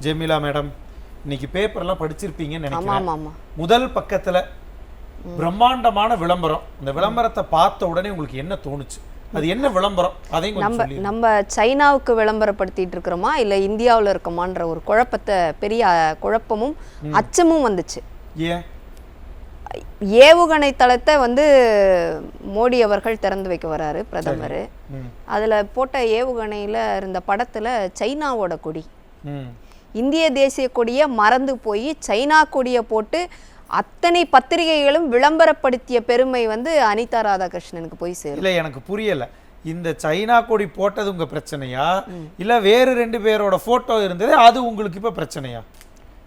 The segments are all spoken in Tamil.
ஜெமிலா மேடம், இன்னைக்கு பேப்பர்லாம் படிச்சிருப்பீங்கன்னு ஆமா நினைக்கிறேன். ஆமா ஆமா. முதல் பக்கத்துல பிரம்மாண்டமான விளம்பரம். இந்த விளம்பரத்தை பார்த்த உடனே உங்களுக்கு என்ன தோணுச்சு? அது என்ன விளம்பரம்? அதையும் கொஞ்சம் சொல்லி. நம்ம சைனாவுக்கு விளம்பரப்படுத்திட்டு இருக்கிறோமா இல்ல இந்தியாவுல இருக்கோமான்ற ஒரு குழப்பத்தை, பெரிய குழப்பமும் அச்சமும் வந்துச்சு. ஏன்? ஏவுகணை தளத்தை மோடி அவர்கள் திறந்து வைக்க வராரு பிரதமர். அதுல போட்ட ஏவுகணையில இருந்த படத்துல சைனாவோட கொடி, இந்திய தேசிய கொடியை மறந்து போய் சைனா கொடியை போட்டு அத்தனை பத்திரிகைகளும் விளம்பரப்படுத்திய பெருமை அனிதா ராதாகிருஷ்ணனுக்கு போய் சேரும். இல்ல, எனக்கு புரியல. இந்த சைனா கொடி போட்டது உங்க பிரச்சனையா, இல்ல வேறு 2 பேரோட போட்டோ இருந்தது அது உங்களுக்கு இப்ப பிரச்சனையா?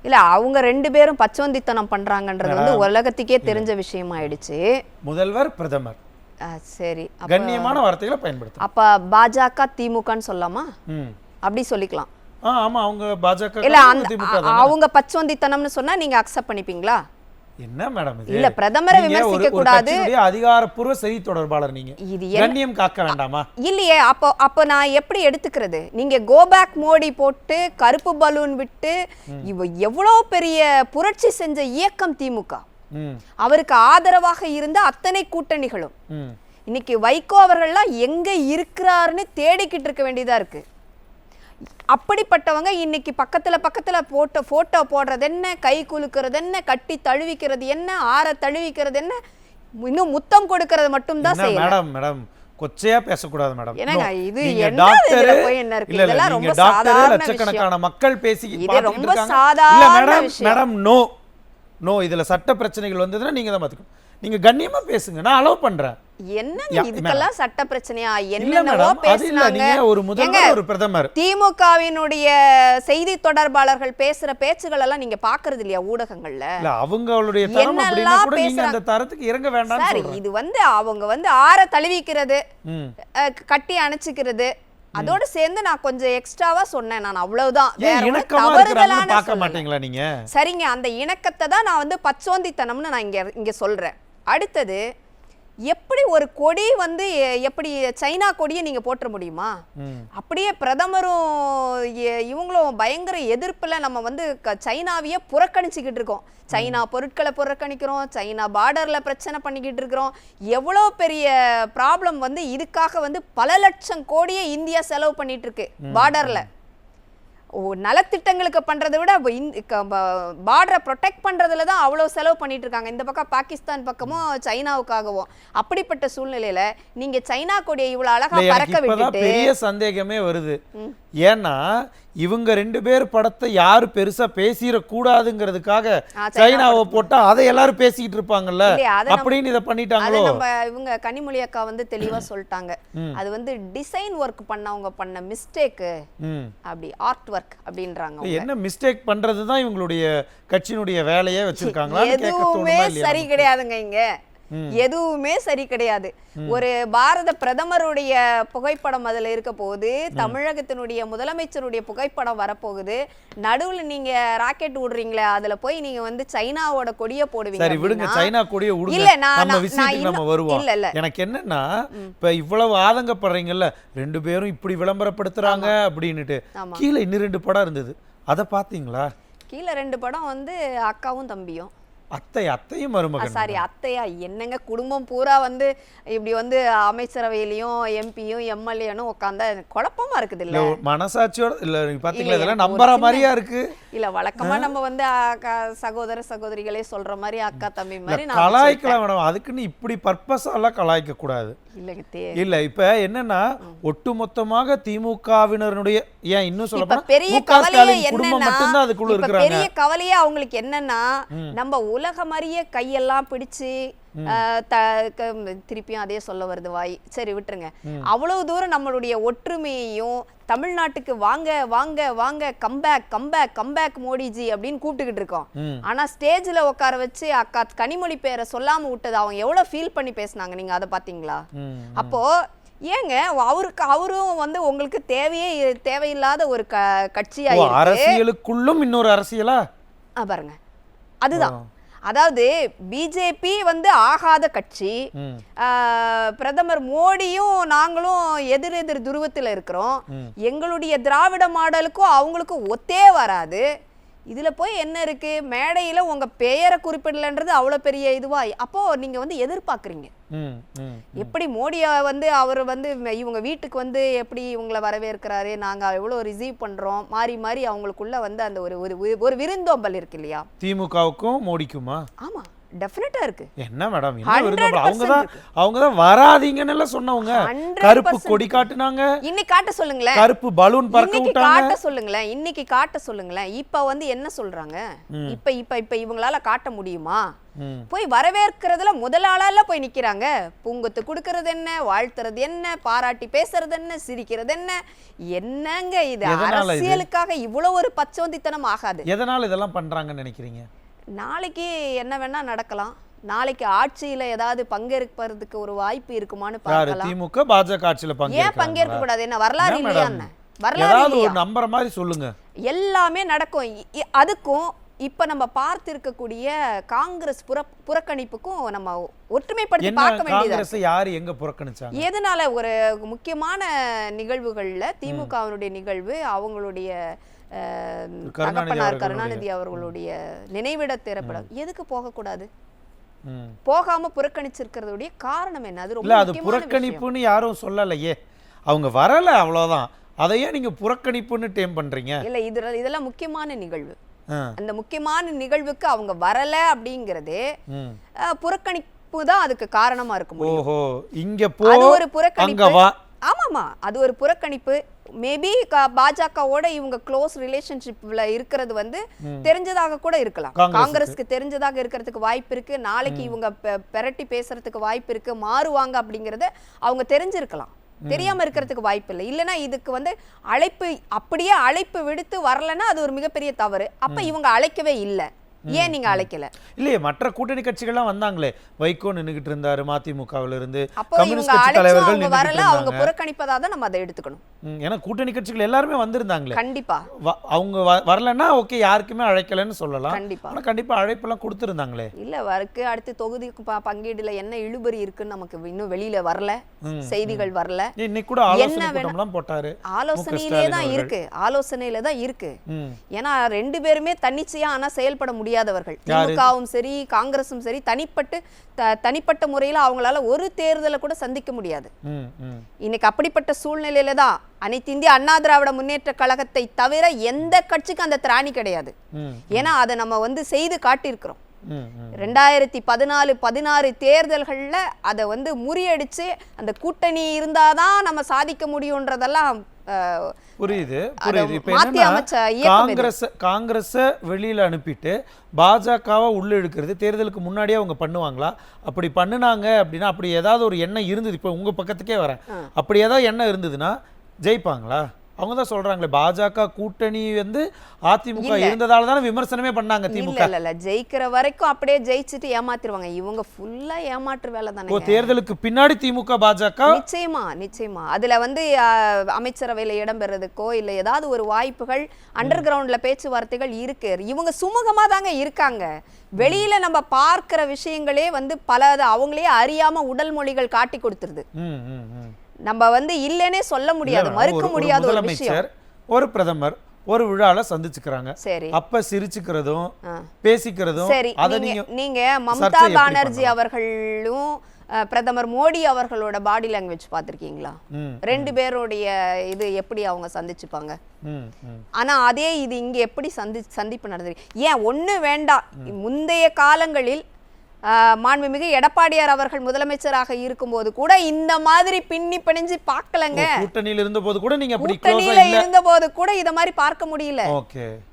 இல்ல, அவங்க 2 பேரும் பச்சோந்தித்தனம் பண்றாங்கன்றது உலகத்துக்கே தெரிஞ்ச விஷயம் ஆயிடுச்சு. முதல்வர், பிரதமர். சரி, கண்ணியமான வார்த்தைகளை பயன்படுத்து. அப்ப பாஜக திமுகன்னு சொல்லலாமா? அப்படி சொல்லிக்கலாம். ஆமா, அவங்க பாஜக. இல்ல, அவங்க பச்சோந்தித்தனம்னு சொன்னா நீங்க அக்செப்ட் பண்ணிப்பீங்களா? என்ன மேடம் இது? இல்ல, பிரதமரை விமர்சிக்க கூடாது. அதிகாரப்பூர்வ செய்தி தொடர்பாளர் நீங்க, கண்ணியம் காக்க வேண்டாமா? இல்லையே. அப்போ நான் எப்படி எடுத்துக்கிறது? நீங்க கோ பேக் மோடி போட்டு கருப்பு பலூன் விட்டு எவ்வளவு பெரிய புரட்சி செஞ்ச இயக்கம் திமுக, அவருக்கு ஆதரவாக இருந்த அத்தனை கூட்டணிகளும் இன்னைக்கு வைகோ அவர்கள்லாம் எங்க இருக்கிறாருன்னு தேடிக்கிட்டு இருக்க வேண்டியதா இருக்கு. அப்படிப்பட்டவங்க இன்னைக்கு பக்கத்துல போட்டோ போடுறது என்ன, கை குலுக்கிறது என்ன, கட்டி தழுவிக்கிறது என்ன, ஆற தழுவிக்கிறது என்ன, இன்னும் முத்தம் கொடுக்கிறது மட்டும் தான் செய்யணும். மேடம், கொச்சையா பேசக்கூடாது மேடம். என்னங்க இது? என்ன இருக்கு? இதெல்லாம் ரொம்ப சாதாரண லட்சக்கணக்கான மக்கள் பேசி இது ரொம்ப சாதாரண விஷயம். மேடம், நோ இதுல சட்ட பிரச்சனைகள் வந்ததுன்னா நீங்க தான் பாத்துக்கணும். நீங்க கண்ணியமா பேசுங்க, நான் அலோவ் பண்றேன். என்னங்க இதுக்கெல்லாம் சட்ட பிரச்சனையா? என்னென்னவோ பேசுனாங்க. ஒரு முதல்வர், ஒரு பிரதமர். திமுகவினுடைய செய்தி தொடர்பாளர்கள் பேசுற பேச்சுகள் எல்லாம் நீங்க பாக்குறது இல்லையா ஊடகங்கள்ல? இல்ல, அவங்களுடைய தரம் அப்படினா கூட நீங்க அந்த தரத்துக்கு இறங்க வேண்டாம்னு சொல்றேன். சரி, இது அவங்க ஆற தழுவிக்கிறது, கட்டி அணைச்சிக்கிறது, அதோட சேர்ந்து நான் கொஞ்சம் எக்ஸ்ட்ராவா சொன்னேன். நான் அவ்வளவுதான், வேற ஒண்ணு தவறுதலான பார்க்க மாட்டீங்களா நீங்க? சரிங்க, அந்த இணக்கத்தை தான் நான் பச்சோந்தித்தனம்னு நான் இங்க சொல்றேன். அடுத்தது, எப்படி ஒரு கொடி எப்படி சைனா கொடியை நீங்க போற்ற முடியுமா? அப்படியே பிரதமரும் இவங்களும் பயங்கர எதிர்ப்புல நம்ம சைனாவையே புறக்கணிச்சுக்கிட்டு இருக்கோம். சைனா பொருட்களை புறக்கணிக்கிறோம், சைனா பார்டர்ல பிரச்சனை பண்ணிக்கிட்டு இருக்கிறோம். எவ்வளோ பெரிய ப்ராப்ளம் இதுக்காக பல லட்சம் கோடியே இந்தியா செலவு பண்ணிட்டு இருக்கு பார்டர்ல. நலத்திட்டங்களுக்கு பண்றதை விட பார்டரை ப்ரொடெக்ட் பண்றதுல தான் அவ்வளவு செலவு பண்ணிட்டு இருக்காங்க, இந்த பக்கம் பாகிஸ்தான் பக்கமும் சைனாவுக்காகவும். அப்படிப்பட்ட சூழ்நிலையில நீங்க சைனா கொடியை இவ்வளவு அழகா பறக்க விட்டுட்டு பெரிய சந்தேகமே வருது. ஏன்னா இவங்க 2 பேர் படத்தை யாரு பெருசா பேசிட கூடாதுங்கிறதுக்காக சைனாவை போட்டா அதை எல்லாரும் பேசிக்கிட்டு இருப்பாங்கல்ல, அப்படின்னு இதை பண்ணிட்டாங்களோ? இவங்க கனிமொழி அக்கா தெளிவா சொல்லிட்டாங்க, அது டிசைன் ஒர்க் பண்ணவங்க பண்ண மிஸ்டேக், அப்படி ஆர்ட் ஒர்க் அப்படின்றாங்க. என்ன மிஸ்டேக் பண்றதுதான் இவங்களுடைய கட்சியினுடைய வேலையே வச்சிருக்காங்களா? எதுவுமே சரி கிடையாதுங்க. இங்க எதுவுமே சரி கிடையாது. ஒரு பாரத பிரதமருடைய புகைப்படம் அதுல இருக்க போகுது, தமிழகத்தினுடைய முதலமைச்சருடைய புகைப்படம் வரப்போகுது. நடுவுல நீங்க ராக்கெட் விடுறீங்களே, அதுல போய் நீங்க சைனாவோட கொடியை போடுவீங்க. சரி விடுங்க, சைனா கொடியை விடுங்க. இல்ல, நம்ம விஷயத்துக்கு நம்ம வருவோம். எனக்கு என்னன்னா, இப்ப இவ்வளவு ஆதங்கப்படுறீங்கல்ல, 2 பேரும் இப்படி விளம்பரப்படுத்துறாங்க அப்படின்னுட்டு, கீழே இன்னும் 2 படம் இருந்தது, அதை பாத்தீங்களா? கீழே 2 படம் அக்காவும் தம்பியும். அத்தையும் மருமகன். சாரி, அத்தையா? என்னங்க குடும்பம் பூரா இப்படி அமைச்சரவையிலையும் எம்பியும் எம்எல்ஏனும் உட்காந்தா குழப்பமா இருக்குது இல்ல? மனசாட்சியோட இல்ல பாத்தீங்களா? இதெல்லாம் நம்பற மாதிரியா இருக்கு. இல்ல, வழக்கமா நம்ம சகோதர சகோதரிகளே சொல்ற மாதிரி அக்கா தம்பி மாதிரி கலாய்க்கலாம் மேடம். அதுக்குன்னு இப்படி பர்பஸா எல்லாம் கலாய்க்க கூடாது. இல்ல, இப்ப என்னன்னா ஒட்டுமொத்தமாக திமுகவினருடைய, ஏன் இன்னும் சொல்ல போனா பெரிய கவலையே என்னன்னா, அதுக்குள்ள இருக்காங்க. பெரிய கவலையே அவங்களுக்கு என்னன்னா, நம்ம உலகம் அறிய கையெல்லாம் பிடிச்சு திருப்பியும் அதே சொல்ல வருது வாய், சரி விட்டுருங்க. அவ்வளவு தூரம் நம்மளுடைய ஒற்றுமையையும் தமிழ்நாட்டுக்கு வாங்க வாங்க வாங்க கம்பேக் கம்பேக் கம்பேக் மோடிஜி அப்படின்னு கூப்பிட்டுக்கிட்டு இருக்கோம். ஆனா ஸ்டேஜ்ல உட்கார வச்சு அக்கா கனிமொழி பேரை சொல்லாம விட்டது அவங்க எவ்வளவு ஃபீல் பண்ணி பேசினாங்க, நீங்க அதை பாத்தீங்களா? அப்போ ஏங்க அவரும் உங்களுக்கு தேவையில்லாத ஒரு கட்சியா அரசியலுக்குள்ளும் இன்னொரு அரசியலா பாருங்க. அதுதான் அதாவது பிஜேபி வந்து ஆகாத கட்சி, பிரதமர் மோடியும் நாங்களும் எதிர் துருவத்தில் இருக்கிறோம். எங்களுடைய திராவிட மாடலுக்கும் அவங்களுக்கும் ஒத்தே வராது. இதுல போய் என்ன இருக்கு? மேடையில உங்க பெயரை குறிப்பிடலன்றது அவ்வளவு பெரிய இதுவா? அப்போ நீங்க வந்து எதிர்பார்க்குறீங்க எப்படி மோடியை வந்து அவர் வந்து இவங்க வீட்டுக்கு வந்து எப்படி இவங்களை வரவேற்கிறாரு, நாங்க எவ்வளவு ரிசீவ் பண்றோம், மாறி மாறி அவங்களுக்குள்ள வந்து அந்த ஒரு விருந்தோம்பல் இருக்கு இல்லையா? திமுகவுக்கும் மோடிக்குமா? ஆமா, டெஃபினட்டா இருக்கு. என்ன மேடம், அவங்க தான் வராதீங்கன்னு சொன்னவங்க. கருப்பு கொடி காட்டுனாங்க, இன்னைக்கு காட்ட சொல்லுங்களேன். கருப்பு பலூன் பறக்க விட்டாங்க, காட்ட சொல்லுங்களேன். இன்னைக்கு காட்ட சொல்லுங்களேன். இப்ப வந்து என்ன சொல்றாங்க? இப்ப இவங்களால காட்ட முடியுமா? போய் வரவேற்கிறதுல முதல் ஆளால போய் நிக்கிறாங்க. பூங்கொத்து கொடுக்கறது என்ன, வாழ்த்துறது என்ன, பாராட்டி பேசுறது என்ன, சிரிக்கிறது என்ன? என்னங்க இது? அரசியலுக்காக இவ்வளவு ஒரு பச்சோந்தித்தனம் ஆகாது. எதனால இதெல்லாம் பண்றாங்கன்னு நினைக்கிறீங்க? நாளைக்கு என்ன வேணா நடக்கலாம். நாளைக்கு ஆட்சியில ஏதாவது பங்கேற்பதற்கு ஒரு வாய்ப்பு இருக்குமான்னு பார்க்கலாம். திமுக பாஜக ஆட்சியில ஏன் பங்கேற்க கூடாது? என்ன வரலாறு இல்லையா? வரலாறு நம்புற மாதிரி சொல்லுங்க. எல்லாமே நடக்கும். அதுக்கும் இப்ப நம்ம பார்த்து இருக்கக்கூடிய காங்கிரஸ் புறக்கணிப்புக்கும் நம்ம ஒற்றுமைப்படுத்தி பார்க்க வேண்டியது. யாரு எங்க புறக்கணிச்சாங்க? எதனால? ஒரு முக்கியமான நிகழ்வுகள்ல திமுகவினுடைய நிகழ்வு, அவங்களுடைய தகப்பனார் கருணாநிதி அவர்களுடைய நினைவிட திரைப்படம் எதுக்கு போகக்கூடாது? போகாம புறக்கணிச்சிருக்கிறதுடைய காரணம் என்ன? அது ரொம்ப அது புறக்கணிப்புன்னு யாரும் சொல்லலையே, அவங்க வரல அவ்வளவுதான். அதையே நீங்க புறக்கணிப்புன்னு டேம் பண்றீங்க. இல்ல, இதெல்லாம் முக்கியமான நிகழ்வு. அந்த முக்கியமான நிகழ்வுக்கு அவங்க வரல அப்படிங்கறதே புறக்கணிப்பு தான் அதுக்கு காரணமா இருக்கும். ஓஹோ, இங்க போ, ஒரு புறக்கணிப்பு. ஆமாமா, அது ஒரு புறக்கணிப்பு. மேபி பாஜகவோட இவங்க க்ளோஸ் ரிலேஷன்ஷிப்ல இருக்கிறது வந்து தெரிஞ்சதாக கூட இருக்கலாம். காங்கிரஸ்க்கு தெரிஞ்சதாக இருக்கிறதுக்கு வாய்ப்பு இருக்கு. நாளைக்கு இவங்க பெரட்டி பேசுறதுக்கு வாய்ப்பு இருக்கு, மாறுவாங்க அப்படிங்கறத அவங்க தெரிஞ்சிருக்கலாம். தெரியாம இருக்கிறதுக்கு வாய்ப்பு இல்லை. இல்லைன்னா இதுக்கு வந்து அப்படியே அழைப்பு விடுத்து வரலன்னா அது ஒரு மிகப்பெரிய தவறு. அப்ப இவங்க அழைக்கவே இல்லை. ஏன் நீங்க அழைக்கல? இல்லையே, மற்ற கூட்டணி கட்சிகள்லாம் வந்தாங்களே. வைகோ நின்னுகிட்டு இருந்தாரு மதிமுகவில் இருந்து, கம்யூனிஸ்ட் கட்சி தலைவர்கள் வரல, அவங்க புறக்கணிப்பதா தான் நம்ம அதை எடுத்துக்கணும். ஏன்னா கூட்டணி கட்சிகள் எல்லாருமே வந்திருந்தாங்களே. கண்டிப்பா அவங்க வரலன்னா ஓகே, யாருக்குமே அழைக்கலன்னு சொல்லலாம். கண்டிப்பா, ஆனா கண்டிப்பா அழைப்பெல்லாம் கொடுத்திருந்தாங்களே. இல்ல, வருக்கு அடுத்து தொகுதிக்கு பங்கீடுல என்ன இழுபறி இருக்குன்னு நமக்கு இன்னும் வெளியில வரல, செய்திகள் வரல. இன்னைக்கு கூட ஆலோசனை கூட்டம்லாம் போட்டாரு. ஆலோசனையிலே தான் இருக்கு, ஆலோசனையில தான் இருக்கு. ஏன்னா ரெண்டு பேருமே தன்னிச்சையா ஆனா செயல்பட முடியாதவர்கள். திமுகவும் சரி காங்கிரஸும் சரி தனிப்பட்ட முறையில அவங்களால ஒரு தேர்தலை கூட சந்திக்க முடியாது. இன்னைக்கு அப்படிப்பட்ட சூழ்நிலையில தான் அனைத்து இந்திய அண்ணா திராவிட முன்னேற்ற கழகத்தை தவிர எந்த கட்சிக்கும் அந்த திராணி கிடையாது. ஏன்னா அதை நம்ம வந்து செய்து காட்டியிருக்கிறோம். 2014-16 தேர்தல்கள்ல அதை வந்து முறியடிச்சு அந்த கூட்டணி இருந்தாதான் நம்ம சாதிக்க முடியும்ன்றதெல்லாம் புரியுது. இப்ப என்னன்னா காங்கிரஸ வெளியில அனுப்பிட்டு பாஜகவை உள்ள இழுக்கிறது தேர்தலுக்கு முன்னாடியே அவங்க பண்ணுவாங்களா? அப்படி பண்ணுனாங்க அப்படின்னா, அப்படி ஏதாவது ஒரு எண்ணம் இருந்தது, இப்ப உங்க பக்கத்துக்கே வரேன், அப்படி ஏதாவது எண்ணம் இருந்ததுன்னா ஜெயிப்பாங்களா? அவங்க தான் சொல்றாங்களே, பாஜக கூட்டணி வந்து அதிமுக இருந்ததால தானே விமர்சனமே பண்ணாங்க திமுக. இல்ல, ஜெயிக்கிற வரைக்கும் அப்படியே ஜெயிச்சுட்டு ஏமாத்திடுவாங்க. இவங்க ஃபுல்லா ஏமாற்று வேலை தானே. தேர்தலுக்கு பின்னாடி திமுக பாஜக நிச்சயமா அதுல வந்து அமைச்சரவையில இடம்பெறதுக்கோ இல்ல ஏதாவது ஒரு வாய்ப்புகள் அண்டர் கிரவுண்ட்ல பேச்சுவார்த்தைகள் இருக்கு. இவங்க சுமூகமா தாங்க இருக்காங்க. வெளியில நம்ம பார்க்கிற விஷயங்களே வந்து பல அவங்களே அறியாம உடல் மொழிகள் காட்டி கொடுத்துருது. நம்ம வந்து இல்லைன்னே சொல்ல முடியாது, மறுக்க முடியாத ஒரு விஷயம். ஒரு பிரதமர் ஒரு விழால சந்திச்சுக்கிறாங்க, அப்ப சிரிச்சுக்கிறதும் பேசிக்கிறதும். நீங்க மம்தா பானர்ஜி அவர்களும் பிரதமர் மோடி அவர்களோட பாடி லாங்குவேஜ் பார்த்திருக்கீங்களா? ரெண்டு பேருடைய இது எப்படி அவங்க சந்திச்சுப்பாங்க. ஆனா அதே இது இங்க எப்படி சந்திப்பு நடந்தது? ஏன் ஒண்ணு வேண்டாம், முந்தைய காலங்களில் மாண்புமிகு எடப்பாடியார் அவர்கள் முதலமைச்சராக இருக்கும்போது கூட இந்த மாதிரி பின்னி பிணைஞ்சு பார்க்கலங்க. கூட்டணியில இருந்தபோது கூட நீங்க அப்படி கூட்டணியில இருந்தபோது கூட இத மாதிரி பார்க்க முடியல.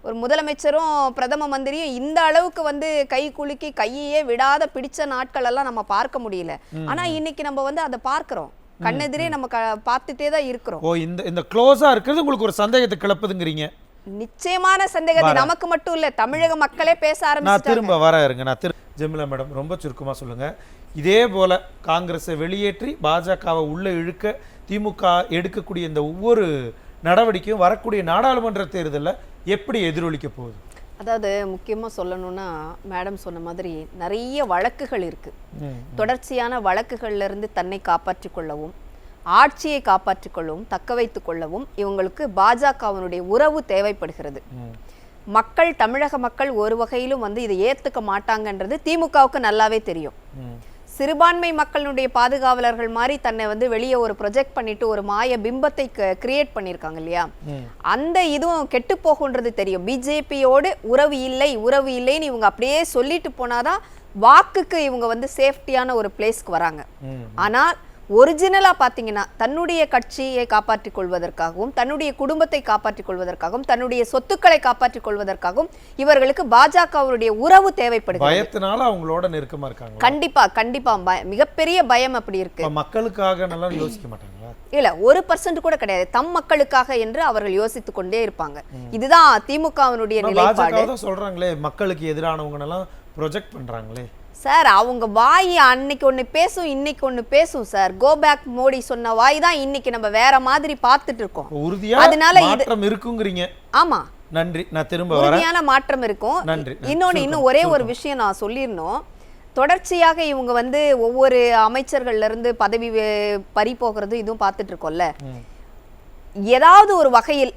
ஒரு முதலமைச்சரும் பிரதம மந்திரியும் இந்த அளவுக்கு வந்து கை குலுக்கி கையே விடாத பிடிச்ச நாட்கள் எல்லாம் நம்ம பார்க்க முடியல. ஆனா இன்னைக்கு நம்ம வந்து அதை பார்க்கிறோம், கண்ணெதிரே நம்ம பார்த்துட்டே தான் இருக்கிறோம். இந்த க்ளோஸா இருக்கிறது உங்களுக்கு ஒரு சந்தேகத்தை கிளப்புதுங்கிறீங்க? நிச்சயமான சந்தேகத்தை நமக்கு மட்டும் இல்ல, தமிழக மக்களே பேச ஆரம்பிச்சாங்க. நான் திரும்ப வர இருங்க. ஜெமிலா மேடம், ரொம்ப சுருக்கமா சொல்லுங்க. இதே போல காங்கிரஸை வெளியேற்றி பாஜகவை உள்ள இழுக்க திமுக எடுக்கக்கூடிய இந்த ஒவ்வொரு நடவடிக்கையும் வரக்கூடிய நாடாளுமன்ற தேர்தலில் எப்படி எதிரொலிக்க போகுது? அதாவது முக்கியமா சொல்லணும்னா மேடம் சொன்ன மாதிரி நிறைய வழக்குகள் இருக்கு. தொடர்ச்சியான வழக்குகள்ல இருந்து தன்னை காப்பாற்றிக் கொள்ளவும், ஆட்சியை காப்பாற்றிக் கொள்ளவும், தக்க வைத்துக் கொள்ளவும் இவங்களுக்கு பாஜகவினுடைய உறவு தேவைப்படுகிறது. மக்கள், தமிழக மக்கள் ஒரு வகையிலும் வந்து இதை ஏத்துக்க மாட்டாங்கன்றது திமுகவுக்கு நல்லாவே தெரியும். சிறுபான்மை மக்களுடைய பாதுகாவலர்கள் மாதிரி தன்னை வந்து வெளியே ஒரு ப்ரொஜெக்ட் பண்ணிட்டு ஒரு மாய பிம்பத்தை கிரியேட் பண்ணியிருக்காங்க இல்லையா, அந்த இதுவும் கெட்டு போகுன்றது தெரியும். பிஜேபியோடு உறவு இல்லைன்னு இவங்க அப்படியே சொல்லிட்டு போனாதான் வாக்குக்கு இவங்க வந்து சேஃப்டியான ஒரு பிளேஸ்க்கு வராங்க. ஆனால் ஒரிஜினலா பாத்தீங்கன்னா தன்னுடைய கட்சியை காப்பாற்றிக் கொள்வதற்காகவும், தன்னுடைய குடும்பத்தை காப்பாற்றிக் கொள்வதற்காகவும், தன்னுடைய சொத்துக்களை காப்பாற்றிக் கொள்வதற்காகவும் இவர்களுக்கு பாஜகவுடைய உறவு தேவைப்படுகிறது. பயத்தினால அவங்களோட நெருக்கமா இருக்காங்க. கண்டிப்பா கண்டிப்பா மிகப்பெரிய பயம் அப்படி இருக்கு. மக்களுக்காக நல்லா யோசிக்க மாட்டாங்களா? இல்ல, 1% கூட கிடையாது. தம் மக்களுக்காக என்று அவர்கள் யோசித்துக் கொண்டே இருப்பாங்க. இதுதான் திமுகவினுடைய நிலைப்பாடு. சொல்றாங்களே மக்களுக்கு எதிரானவங்க எல்லாம் ப்ரொஜெக்ட் பண்றாங்களே சார். அவங்க வாய் அன்னைக்கு ஒண்ணு பேசும், இன்னைக்கு ஒண்ணு பேசும் சார். கோ பேக் மோடி சொன்ன வாய் தான் இன்னைக்கு நம்ம வேற மாதிரி பார்த்துட்டு இருக்கோம். உறுதியா அதனால மாற்றம் இருக்குங்கறீங்க. ஆமா, நன்றி. நான் திரும்ப வரேன். உறுதியான மாற்றம் இருக்கும். இன்னும் ஒரே ஒரு விஷயம் நான் சொல்லிரணும். தொடர்ச்சியாக இவங்க வந்து ஒவ்வொரு அமைச்சர்கள்ல இருந்து பதவி பறி போகிறது இதுவும் பார்த்துட்டு இருக்கோம்ல. ஏதாவது ஒரு வகையில்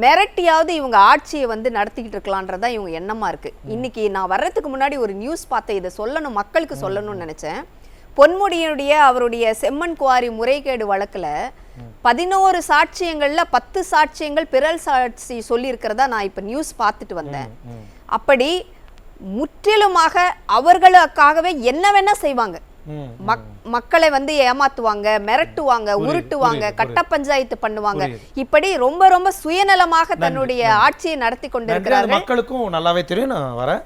மிரட்டியாவது இவங்க ஆட்சியை வந்து நடத்திக்கிட்டு இருக்கலான்றதா இவங்க எண்ணமா இருக்கு. இன்னைக்கு நான் வர்றதுக்கு முன்னாடி ஒரு நியூஸ் பார்த்தேன், இதை சொல்லணும், மக்களுக்கு சொல்லணும்னு நினைச்சேன். பொன்முடியினுடைய அவருடைய செம்மண் குவாரி முறைகேடு வழக்குல 11 சாட்சியங்கள்ல 10 சாட்சியங்கள் பிறல் சாட்சி சொல்லி இருக்கிறதா நான் இப்ப நியூஸ் பார்த்துட்டு வந்தேன். அப்படி முற்றிலுமாக அவர்களுக்காகவே என்ன வேணா செய்வாங்க. மக்களை வந்து ஏமாத்துவாங்க, மிரட்டுவாங்க, உருட்டுவாங்க, கட்ட பஞ்சாயத்து பண்ணுவாங்க. இப்படி ரொம்ப ரொம்ப சுயநலமாக தன்னுடைய ஆட்சியை நடத்தி கொண்டிருக்கிறார்கள். மக்களுக்கும் நல்லாவே தெரியும். நான் வரேன்.